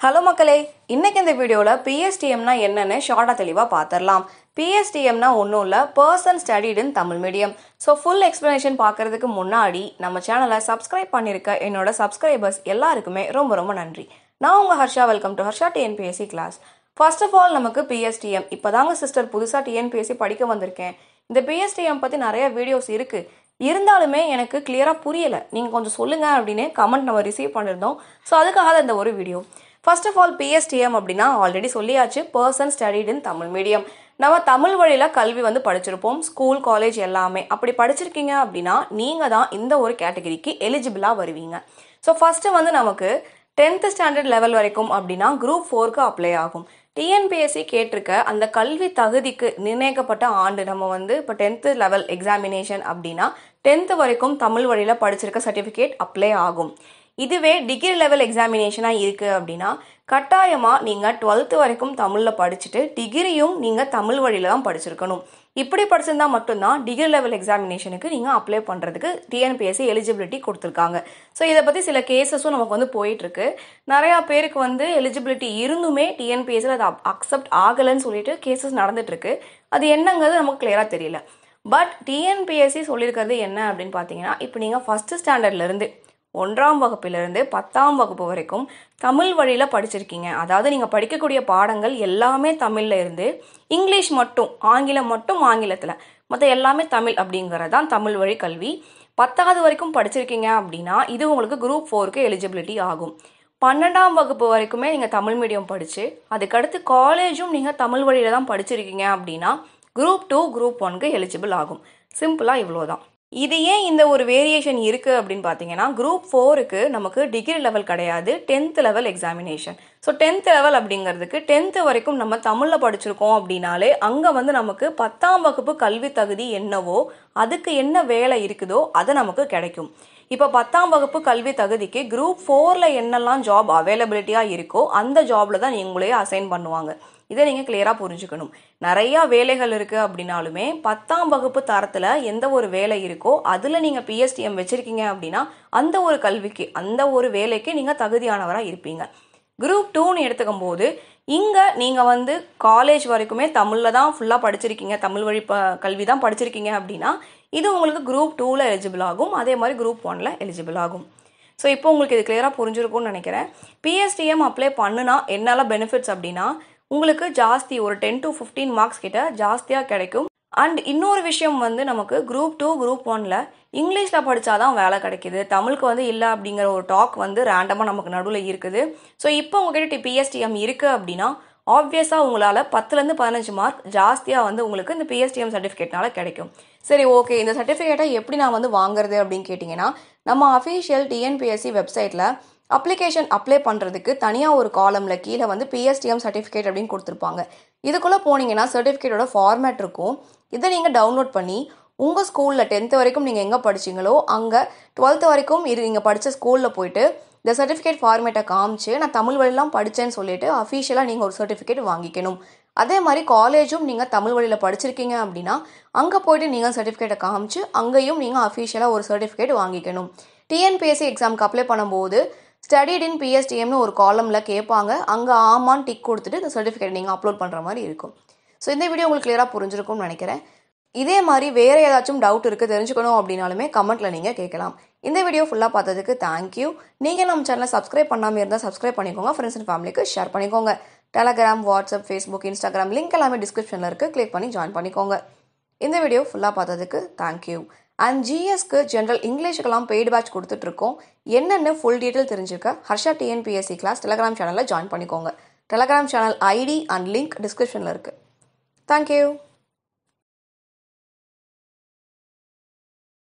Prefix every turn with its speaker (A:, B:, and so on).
A: Hello மக்களே, இன்னைக்கு இந்த வீடியோவில் பிஎஸ்டிஎம்னா என்னன்னு ஷார்ட்டாக தெளிவாக பார்த்துடலாம். பிஎஸ்டிஎம்னா ஒன்றும் இல்லை, person studied in Tamil medium. So full explanation பார்க்கறதுக்கு முன்னாடி நம்ம சேனலை சப்ஸ்கிரைப் பண்ணியிருக்க என்னோட சப்ஸ்கிரைபர்ஸ் எல்லாருக்குமே ரொம்ப ரொம்ப நன்றி. நான் உங்கள் Harsha. Welcome to Harsha TNPSC class. First of all நமக்கு பிஎஸ்டிஎம் இப்போதாங்க சிஸ்டர் புதுசாக டிஎன்பிஎஸ்சி படிக்க வந்திருக்கேன். இந்த பிஎஸ்டிஎம் பற்றி நிறைய வீடியோஸ் இருக்குது, இருந்தாலுமே எனக்கு கிளியராக புரியலை, நீங்கள் கொஞ்சம் சொல்லுங்கள் அப்படின்னு கமெண்ட் நம்ம ரிசீவ் பண்ணியிருந்தோம். ஸோ அதுக்காக தான் இந்த ஒரு வீடியோ. ஃபர்ஸ்ட் ஆஃப் ஆல் பிஎஸ்டிஎம் அப்படின்னா ஆல்ரெடி சொல்லியாச்சு, person studied in Tamil medium. நம்ம தமிழ் வழியில் கல்வி படிச்சிருப்போம், ஸ்கூல் காலேஜ் எல்லாமே. அப்படி படிச்சிருக்கீங்க அப்படின்னா நீங்கள் தான் இந்த ஒரு கேட்டகரிக்கு எலிஜிபிளாக வருவீங்க. ஸோ ஃபர்ஸ்ட்டு நமக்கு 10th ஸ்டாண்டர்ட் லெவல் வரைக்கும் அப்படின்னா குரூப் 4க்கு அப்ளை ஆகும். டிஎன்பிஎஸ்சி கேட்டிருக்க அந்த கல்வி தகுதிக்கு நிர்ணயிக்கப்பட்ட ஆண்டு நம்ம இப்போ 10th லெவல் எக்ஸாமினேஷன் அப்படின்னா 10th வரைக்கும் தமிழ் வழியில் படிச்சிருக்க சர்டிஃபிகேட் அப்ளை ஆகும். இதுவே டிகிரி லெவல் எக்ஸாமினேஷனாக இருக்குது அப்படின்னா கட்டாயமாக நீங்கள் 12th வரைக்கும் தமிழில் படிச்சுட்டு டிகிரியும் நீங்கள் தமிழ் வழியில் தான் படிச்சிருக்கணும். இப்படி படிச்சிருந்தா மட்டும்தான் டிகிரி லெவல் எக்ஸாமினேஷனுக்கு நீங்கள் அப்ளை பண்ணுறதுக்கு டிஎன்பிஎஸ்சி எலிஜிபிலிட்டி கொடுத்துருக்காங்க. ஸோ இதை பற்றி சில கேசஸும் நமக்கு போயிட்டுருக்கு. நிறையா பேருக்கு எலிஜிபிலிட்டி இருந்துமே டிஎன்பிஎஸ்சியில் அதை அக்செப்ட் ஆகலைன்னு சொல்லிட்டு கேசஸ் நடந்துட்டுருக்கு. அது என்னங்கிறது நமக்கு கிளியராக தெரியல. பட் டிஎன்பிஎஸ்சி சொல்லியிருக்கிறது என்ன அப்படின்னு பார்த்தீங்கன்னா, இப்போ நீங்கள் ஃபஸ்ட்டு ஸ்டாண்டர்ட்லேருந்து 1ஆம் வகுப்பிலிருந்து 10ஆம் வகுப்பு வரைக்கும் தமிழ் வழியில் படிச்சிருக்கீங்க. அதாவது நீங்கள் படிக்கக்கூடிய பாடங்கள் எல்லாமே தமிழில் இருந்து இங்கிலீஷ் மட்டும், ஆங்கிலம் மட்டும் ஆங்கிலத்தில், மற்ற எல்லாமே தமிழ் அப்படிங்கிறது தான் தமிழ் வழி கல்வி. 10வது வரைக்கும் படிச்சிருக்கீங்க அப்படின்னா இது உங்களுக்கு குரூப் 4க்கு எலிஜிபிலிட்டி ஆகும். 12ஆம் வகுப்பு வரைக்குமே நீங்கள் தமிழ் மீடியம் படித்து அதுக்கடுத்து காலேஜும் நீங்கள் தமிழ் வழியில் தான் படிச்சிருக்கீங்க அப்படின்னா குரூப் 2 குரூப் 1க்கு எலிஜிபிள் ஆகும். சிம்பிளாக இவ்வளோதான். இது ஏன் இந்த ஒரு வேரியேஷன் இருக்குது அப்படின்னு பார்த்தீங்கன்னா, குரூப் 4க்கு நமக்கு டிகிரி லெவல் கிடையாது, 10th level examination. So 10th level அப்படிங்கிறதுக்கு 10th வரைக்கும் நம்ம தமிழில் படிச்சிருக்கோம் அப்படின்னாலே அங்கே நமக்கு 10ஆம் வகுப்பு கல்வி தகுதி என்னவோ அதுக்கு என்ன வேலை இருக்குதோ அது நமக்கு கிடைக்கும். இப்போ 10ஆம் வகுப்பு கல்வி தகுதிக்கு குரூப் 4ல் என்னெல்லாம் ஜாப் அவைலபிலிட்டியாக இருக்கோ அந்த ஜாபில் தான் உங்களே அசைன் பண்ணுவாங்க. இதை நீங்கள் கிளியராக புரிஞ்சுக்கணும். நிறையா வேலைகள் இருக்குது அப்படின்னாலுமே 10ஆம் வகுப்பு தரத்தில் எந்த ஒரு வேலை இருக்கோ அதில் நீங்கள் பிஎஸ்டிஎம் வச்சுருக்கீங்க அப்படின்னா அந்த ஒரு கல்விக்கு, அந்த ஒரு வேலைக்கு நீங்கள் தகுதியானவராக இருப்பீங்க. குரூப் 2ன்னு எடுத்துக்கும் போது இங்கே நீங்கள் காலேஜ் வரைக்குமே தமிழில் தான் ஃபுல்லாக படிச்சிருக்கீங்க, தமிழ் வழி கல்வி தான் படிச்சிருக்கீங்க அப்படின்னா இது உங்களுக்கு குரூப் 2ல் எலிஜிபிள் ஆகும். அதே மாதிரி குரூப் 1ல் எலிஜிபிள் ஆகும். ஸோ இப்போ உங்களுக்கு இது கிளியராக புரிஞ்சிருக்கும்னு நினைக்கிறேன். பிஎஸ்டிஎம் அப்ளை பண்ணுனா என்னெல்லாம் பெனிஃபிட்ஸ் அப்படின்னா, உங்களுக்கு ஜாஸ்தி ஒரு 10 to 15 மார்க்ஸ் கிட்ட ஜாஸ்தியாக கிடைக்கும். அண்ட் இன்னொரு விஷயம் நமக்கு குரூப் 2 குரூப் 1ல் இங்கிலீஷில் படித்தாதான் வேலை கிடைக்கிது, தமிழுக்கு இல்லை அப்படிங்கிற ஒரு டாக் ரேண்டமாக நமக்கு நடுவில் இருக்குது. ஸோ இப்போ உங்ககிட்ட பிஎஸ்டிஎம் இருக்குது அப்படின்னா ஆப்வியஸாக உங்களால் 10லேருந்து 15 மார்க் ஜாஸ்தியாக உங்களுக்கு இந்த பிஎஸ்டிஎம் சர்டிஃபிகேட்னால கிடைக்கும். சரி, ஓகே, இந்த சர்டிஃபிகேட்டை எப்படி நான் வாங்குறது அப்படின்னு கேட்டிங்கன்னா, நம்ம அஃபீஷியல் டிஎன்பிஎஸ்சி வெப்சைட்டில் அப்ளிகேஷன் அப்ளை பண்ணுறதுக்கு தனியாக ஒரு காலமில் கீழே பிஎஸ்டிஎம் சர்டிஃபிகேட் அப்படின்னு கொடுத்துருப்பாங்க. இதுக்குள்ளே போனீங்கன்னா சர்டிஃபிகேட்டோட ஃபார்மேட் இருக்கும். இதை நீங்கள் டவுன்லோட் பண்ணி உங்கள் ஸ்கூலில் 10th வரைக்கும் நீங்கள் எங்கே படிச்சிங்களோ அங்கே 12th வரைக்கும் நீங்கள் படித்த ஸ்கூலில் போயிட்டு இந்த சர்டிஃபிகேட் ஃபார்மேட்டை காமிச்சு நான் தமிழ் வழியெல்லாம் படித்தேன்னு சொல்லிட்டு அஃபீஷியலாக நீங்கள் ஒரு சர்டிஃபிகேட் வாங்கிக்கணும். அதே மாதிரி காலேஜும் நீங்கள் தமிழ் வழியில் படிச்சிருக்கீங்க அப்படின்னா அங்கே போய்ட்டு நீங்கள் சர்டிஃபிகேட்டை காமிச்சு அங்கேயும் நீங்கள் அஃபீஷியலாக ஒரு சர்டிஃபிகேட் வாங்கிக்கணும். டிஎன்பிஎஸ்சி எக்ஸாமுக்கு அப்ளை பண்ணும்போது ஸ்டடிட் இன் பிஎஸ்டிஎம்னு ஒரு காலமில் கேட்பாங்க. அங்கே ஆமான்னு டிக் கொடுத்துட்டு இந்த சர்டிஃபிகேட் நீங்கள் அப்லோட் பண்ணுற மாதிரி இருக்கும். ஸோ இந்த வீடியோ உங்களுக்கு கிளியராக புரிஞ்சிருக்கும்னு நினைக்கிறேன். இதே மாதிரி வேறு ஏதாச்சும் டவுட் இருக்குது தெரிஞ்சுக்கணும் அப்படின்னாலுமே கமெண்ட்டில் நீங்கள் கேட்கலாம். இந்த வீடியோ ஃபுல்லாக பார்த்ததுக்கு தேங்க்யூ. நீங்கள் நம்ம சேனலை சப்ஸ்கிரைப் பண்ணாமல் இருந்தால் சப்ஸ்கிரைப் பண்ணிக்கோங்க, ஃப்ரெண்ட்ஸ் அண்ட் ஃபேமிலிக்கு ஷேர் பண்ணிக்கோங்க. Telegram, WhatsApp, Facebook, Instagram link எல்லாமே டிஸ்கிரிப்ஷனில் இருக்குது, கிளிக் பண்ணி ஜாயின் பண்ணிக்கோங்க. இந்த வீடியோ ஃபுல்லாக பார்த்ததுக்கு தேங்க்யூ. அண்ட் ஜிஎஸ்க்கு ஜென்ரல் இங்கிலீஷுக்கெல்லாம் பெய்டு பேட்ச் கொடுத்துட்ருக்கோம். என்னென்னு ஃபுல் டீட்டெயில் தெரிஞ்சுக்க ஹர்ஷா டிஎன்பிஎஸ்சி கிளாஸ் டெலகிராம் சேனலில் ஜாயின் பண்ணிக்கோங்க. Telegram channel ID and link டிஸ்கிரிப்ஷனில் இருக்குது. தேங்க்யூ.